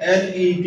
LET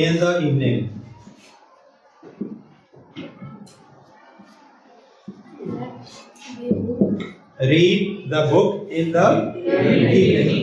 in the evening. Read the book in the evening.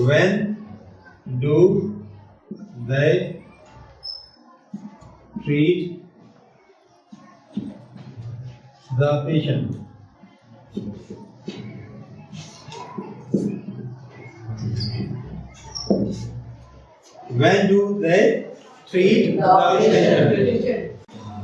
when do they treat the patient. When do they treat the patient?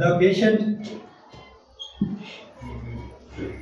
the patient.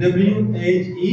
WHE.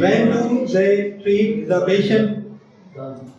When do they treat the patient?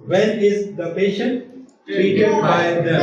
When is the patient treated by them?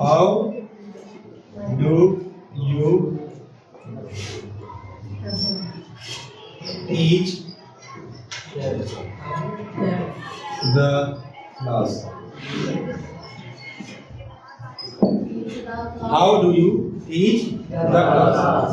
How do you teach the class? How do you teach the class?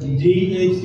TAUGHC.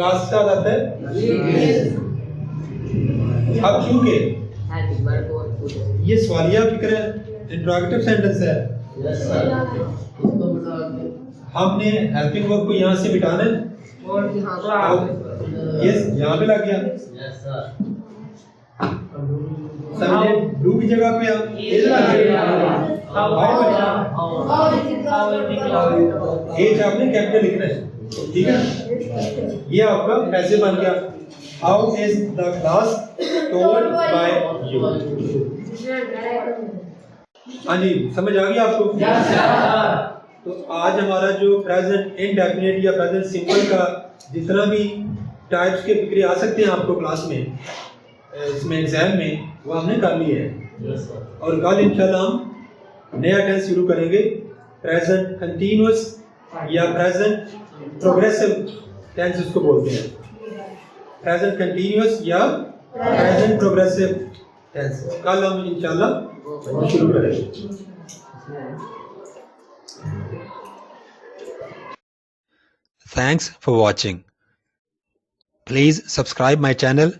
Class के साथ आता है। अब चूंकि ये सवालिया फिक्र है, इंट्रोगेटिव सेंटेंस है, हमने हेल्पिंग वर्ब को यहाँ से मिटाना है। यस, यहाँ पे लग गया। समझे? डू की जगह पे आप एज लग गया। एज आपने कैपिटल लिखना है, ठीक है? ये आपका कैसे बन गया? How is the class told by you. हाँ जी, समझ आ गई आपको? तो आज हमारा जो प्रेजेंट इंडेफिनिट या प्रेजेंट सिंपल का जितना भी टाइप्स के फिक्रे आ सकते हैं आपको क्लास में, इसमें एग्जाम में, वो हमने कर लिए हैं। और कल इंशाल्लाह हम नया टेंस शुरू करेंगे, प्रेजेंट कंटीन्यूअस या प्रेजेंट प्रोग्रेसिव टेंस उसको बोलते हैं। प्रेजेंट कंटीन्यूअस या प्रेजेंट प्रोग्रेसिव टेंस कल हम इंशाल्लाह शुरू करेंगे। Thanks for watching. Please subscribe my channel.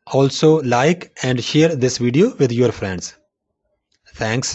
Also like and share this video with your friends. Thanks.